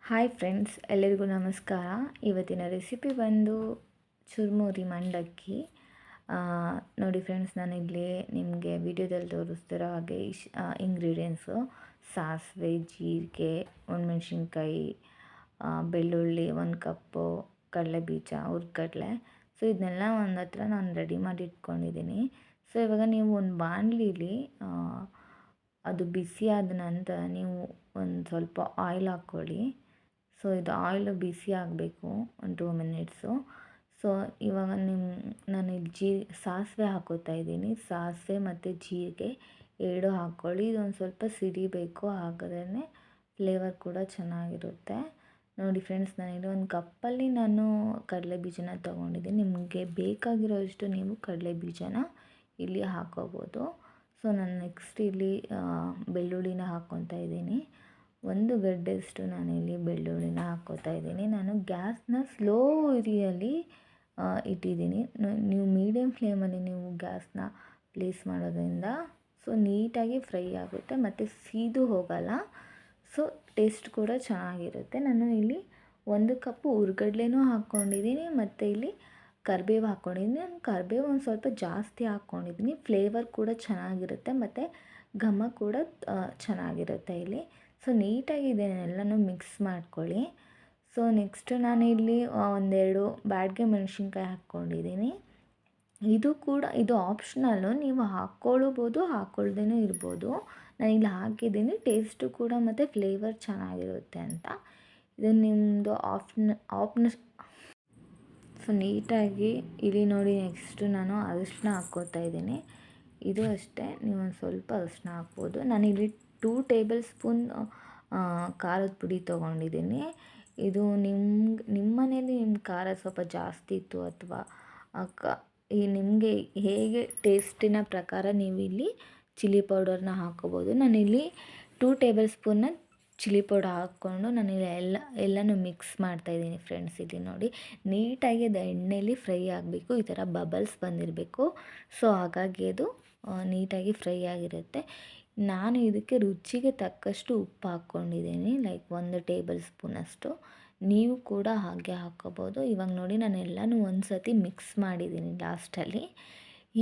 Hi friends, ಎಲ್ಲರಿಗೂ ನಮಸ್ಕಾರ. ಇವತ್ತಿನ ರೆಸಿಪಿ ಬಂದು ಚುರುಮುರಿ ಮಂಡಕ್ಕಿ. ನೋಡಿ ಫ್ರೆಂಡ್ಸ್, ನಾನಿಲ್ಲಿ ನಿಮಗೆ ವಿಡಿಯೋದಲ್ಲಿ ತೋರಿಸ್ತಿರೋ ಹಾಗೆ ಇಂಗ್ರೀಡಿಯೆಂಟ್ಸು: ಸಾಸಿವೆ, ಜೀರಿಗೆ, ಒಣಮೆಣ್ಸಿನ್ಕಾಯಿ, ಬೆಳ್ಳುಳ್ಳಿ 1 ಕಪ್ಪು, ಕಡಲೆಬೀಜ, ಹುರ್ಗಡ್ಲೆ. ಸೊ ಇದನ್ನೆಲ್ಲ ಒಂದು ಹತ್ರ ನಾನು ರೆಡಿ ಮಾಡಿ ಇಟ್ಕೊಂಡಿದ್ದೀನಿ. ಸೊ ಇವಾಗ ನೀವು ಒಂದು ಬಾಣಲಿಲಿ ಅದು ಬಿಸಿ ಆದ ನಂತರ ನೀವು ಒಂದು ಸ್ವಲ್ಪ ಆಯಿಲ್ ಹಾಕ್ಕೊಳ್ಳಿ. ಸೊ ಇದು ಆಯಿಲು ಬಿಸಿ ಆಗಬೇಕು, ಒಂದು 2 ಮಿನಿಟ್ಸು. ಸೊ ಇವಾಗ ನಾನು ಇಲ್ಲಿ ಸಾಸಿವೆ ಹಾಕೋತಾ ಇದ್ದೀನಿ. ಸಾಸಿವೆ ಮತ್ತು ಜೀರಿಗೆ ಎರಡು ಹಾಕ್ಕೊಳ್ಳಿ. ಇದೊಂದು ಸ್ವಲ್ಪ ಸಿಡಿಬೇಕು, ಹಾಗಾದ್ರೆ ಫ್ಲೇವರ್ ಕೂಡ ಚೆನ್ನಾಗಿರುತ್ತೆ. ನೋಡಿ ಫ್ರೆಂಡ್ಸ್, ನಾನಿಲ್ಲಿ ಒಂದು ಕಪ್ಪಲ್ಲಿ ಕಡಲೆ ಬೀಜನ ತೊಗೊಂಡಿದ್ದೀನಿ. ನಿಮಗೆ ಬೇಕಾಗಿರೋಷ್ಟು ನೀವು ಕಡಲೆ ಬೀಜನ ಇಲ್ಲಿ ಹಾಕೋಬೋದು. ಸೊ ನಾನು ನೆಕ್ಸ್ಟ್ ಇಲ್ಲಿ ಬೆಳ್ಳುಳ್ಳಿನ ಹಾಕ್ಕೊತಾ ಇದ್ದೀನಿ. 1 ಗಡ್ಡೆಯಷ್ಟು ನಾನಿಲ್ಲಿ ಬೆಳ್ಳುಳ್ಳಿನ ಹಾಕ್ಕೋತಾ ಇದ್ದೀನಿ. ನಾನು ಗ್ಯಾಸ್ನ ಸ್ಲೋ ಉರಿಯಲ್ಲಿ ಇಟ್ಟಿದ್ದೀನಿ. ನೀವು ಮೀಡಿಯಮ್ ಫ್ಲೇಮಲ್ಲಿ ನೀವು ಗ್ಯಾಸ್ನ ಪ್ಲೇಸ್ ಮಾಡೋದ್ರಿಂದ ಸೊ ನೀಟಾಗಿ ಫ್ರೈ ಆಗುತ್ತೆ ಮತ್ತು ಸೀದು ಹೋಗಲ್ಲ. ಸೊ ಟೇಸ್ಟ್ ಕೂಡ ಚೆನ್ನಾಗಿರುತ್ತೆ. ನಾನು ಇಲ್ಲಿ 1 ಕಪ್ಪು ಹುರ್ಗಡ್ಲೆನೂ ಹಾಕ್ಕೊಂಡಿದ್ದೀನಿ ಮತ್ತು ಇಲ್ಲಿ ಕರಿಬೇವು ಹಾಕ್ಕೊಂಡಿದ್ದೀನಿ. ನಾನು ಕರಿಬೇವು ಒಂದು ಸ್ವಲ್ಪ ಜಾಸ್ತಿ ಹಾಕ್ಕೊಂಡಿದ್ದೀನಿ. ಫ್ಲೇವರ್ ಕೂಡ ಚೆನ್ನಾಗಿರುತ್ತೆ ಮತ್ತು ಘಮ ಕೂಡ ಚೆನ್ನಾಗಿರುತ್ತೆ ಇಲ್ಲಿ. ಸೊ ನೀಟಾಗಿ ಇದನ್ನೆಲ್ಲನೂ ಮಿಕ್ಸ್ ಮಾಡ್ಕೊಳ್ಳಿ. ಸೊ ನೆಕ್ಸ್ಟ್ ನಾನಿಲ್ಲಿ 1-2 ಬ್ಯಾಡಗೆ ಮೆಣಸಿನ್ಕಾಯಿ ಹಾಕ್ಕೊಂಡಿದ್ದೀನಿ. ಇದು ಆಪ್ಷನಲ್ಲು, ನೀವು ಹಾಕ್ಕೊಳ್ಬೋದು, ಹಾಕ್ಕೊಳ್ದೇ ಇರ್ಬೋದು. ನಾನಿಲ್ಲಿ ಹಾಕಿದ್ದೀನಿ, ಟೇಸ್ಟು ಕೂಡ ಮತ್ತು ಫ್ಲೇವರ್ ಚೆನ್ನಾಗಿರುತ್ತೆ ಅಂತ. ಇದು ನಿಮ್ಮದು ಆಪ್ಷನ್. ಸೊ ನೀಟಾಗಿ ಇಲ್ಲಿ ನೋಡಿ, ನೆಕ್ಸ್ಟು ನಾನು ಅರಿಶಿನ ಹಾಕ್ಕೋತಾ ಇದ್ದೀನಿ. ಇದು ಅಷ್ಟೇ, ನೀವು ಒಂದು ಸ್ವಲ್ಪ ಅರಿಶಿನ ಹಾಕ್ಬೋದು. ನಾನಿಲ್ಲಿ 2 ಟೇಬಲ್ ಸ್ಪೂನ್ ಖಾರದ ಪುಡಿ ತೊಗೊಂಡಿದ್ದೀನಿ. ಇದು ನಿಮ್ಮ ಮನೇಲಿ ನಿಮ್ಮ ಖಾರ ಸ್ವಲ್ಪ ಜಾಸ್ತಿ ಇತ್ತು ಅಥವಾ ನಿಮಗೆ ಹೇಗೆ ಟೇಸ್ಟಿನ ಪ್ರಕಾರ ನೀವು ಇಲ್ಲಿ ಚಿಲ್ಲಿ ಪೌಡರ್ನ ಹಾಕ್ಕೋಬೋದು. ನಾನಿಲ್ಲಿ 2 ಟೇಬಲ್ ಸ್ಪೂನ್ನ ಚಿಲ್ಲಿ ಪೌಡರ್ ಹಾಕ್ಕೊಂಡು ನಾನಿಲ್ಲಿ ಎಲ್ಲನೂ ಮಿಕ್ಸ್ ಮಾಡ್ತಾಯಿದ್ದೀನಿ ಫ್ರೆಂಡ್ಸ್. ಇಲ್ಲಿ ನೋಡಿ, ನೀಟಾಗಿ ಅದು ಎಣ್ಣೆಯಲ್ಲಿ ಫ್ರೈ ಆಗಬೇಕು. ಈ ಥರ ಬಬಲ್ಸ್ ಬಂದಿರಬೇಕು. ಸೊ ಹಾಗಾಗಿ ಅದು ನೀಟಾಗಿ ಫ್ರೈ ಆಗಿರುತ್ತೆ. ನಾನು ಇದಕ್ಕೆ ರುಚಿಗೆ ತಕ್ಕಷ್ಟು ಉಪ್ಪು ಹಾಕ್ಕೊಂಡಿದ್ದೀನಿ, ಲೈಕ್ 1 ಟೇಬಲ್ ಸ್ಪೂನಷ್ಟು. ನೀವು ಕೂಡ ಹಾಗೆ ಹಾಕ್ಕೋಬೋದು. ಇವಾಗ ನೋಡಿ, ನಾನು ಎಲ್ಲನೂ ಒಂದು ಸತಿ ಮಿಕ್ಸ್ ಮಾಡಿದ್ದೀನಿ ಲಾಸ್ಟಲ್ಲಿ.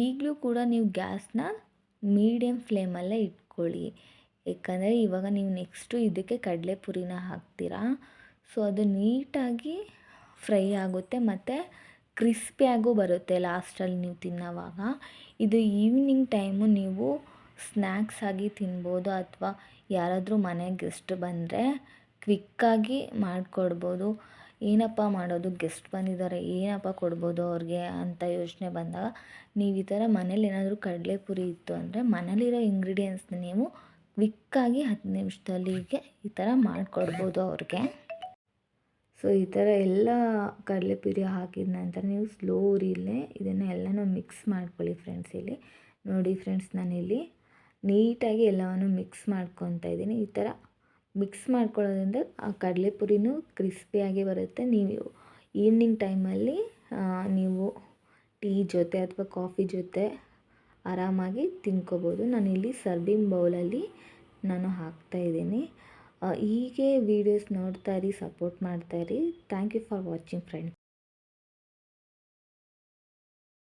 ಈಗಲೂ ಕೂಡ ನೀವು ಗ್ಯಾಸ್ನ ಮೀಡಿಯಮ್ ಫ್ಲೇಮಲ್ಲೇ ಇಟ್ಕೊಳ್ಳಿ. ಏಕೆಂದರೆ ಇವಾಗ ನೀವು ನೆಕ್ಸ್ಟು ಇದಕ್ಕೆ ಕಡಲೆಪುರಿನ ಹಾಕ್ತೀರಾ. ಸೊ ಅದು ನೀಟಾಗಿ ಫ್ರೈ ಆಗುತ್ತೆ ಮತ್ತು ಕ್ರಿಸ್ಪಿಯಾಗೂ ಬರುತ್ತೆ ಲಾಸ್ಟಲ್ಲಿ ನೀವು ತಿನ್ನೋವಾಗ. ಇದು ಈವ್ನಿಂಗ್ ಟೈಮು ನೀವು ಸ್ನ್ಯಾಕ್ಸ್ ಆಗಿ ತಿನ್ಬೋದು, ಅಥವಾ ಯಾರಾದರೂ ಮನೆಗೆ ಗೆಸ್ಟ್ ಬಂದರೆ ಕ್ವಿಕ್ಕಾಗಿ ಮಾಡಿಕೊಡ್ಬೋದು. ಏನಪ್ಪ ಮಾಡೋದು, ಗೆಸ್ಟ್ ಬಂದಿದ್ದಾರೆ, ಏನಪ್ಪ ಕೊಡ್ಬೋದು ಅವ್ರಿಗೆ ಅಂತ ಯೋಚನೆ ಬಂದಾಗ ನೀವು ಈ ಥರ ಮನೇಲಿ ಏನಾದರೂ ಕಡಲೆಪುರಿ ಇತ್ತು ಅಂದರೆ ಮನೇಲಿರೋ ಇಂಗ್ರೀಡಿಯೆಂಟ್ಸ್ನ ನೀವು ಕ್ವಿಕ್ಕಾಗಿ 10 ನಿಮಿಷದಲ್ಲಿಗೆ ಈ ಥರ ಮಾಡಿಕೊಡ್ಬೋದು ಅವ್ರಿಗೆ. ಸೊ ಈ ಥರ ಎಲ್ಲ ಕಡಲೆಪುರಿ ಹಾಕಿದ ನಂತರ ನೀವು ಸ್ಲೋ ಉರಿಯಲ್ಲೇ ಇದನ್ನು ಎಲ್ಲನೂ ಮಿಕ್ಸ್ ಮಾಡ್ಕೊಳ್ಳಿ ಫ್ರೆಂಡ್ಸ್. ಇಲ್ಲಿ ನೋಡಿ ಫ್ರೆಂಡ್ಸ್, ನಾನಿಲ್ಲಿ ನೀಟಾಗಿ ಎಲ್ಲವನ್ನು ಮಿಕ್ಸ್ ಮಾಡ್ಕೊತಾ ಇದ್ದೀನಿ. ಈ ಥರ ಮಿಕ್ಸ್ ಮಾಡ್ಕೊಳ್ಳೋದ್ರಿಂದ ಆ ಕಡಲೆಪುರಿನೂ ಕ್ರಿಸ್ಪಿಯಾಗಿ ಬರುತ್ತೆ. ನೀವು ಈವ್ನಿಂಗ್ ಟೈಮಲ್ಲಿ ನೀವು ಟೀ ಜೊತೆ ಅಥವಾ ಕಾಫಿ ಜೊತೆ ಆರಾಮಾಗಿ ತಿನ್ಕೋಬೋದು. ನಾನಿಲ್ಲಿ ಸರ್ವಿಂಗ್ ಬೌಲಲ್ಲಿ ನಾನು ಹಾಕ್ತಾಯಿದ್ದೀನಿ. ಹೀಗೆ ವೀಡಿಯೋಸ್ ನೋಡ್ತಾ ಇರಿ, ಸಪೋರ್ಟ್ ಮಾಡ್ತಾಯಿರಿ. Thank you for watching friends.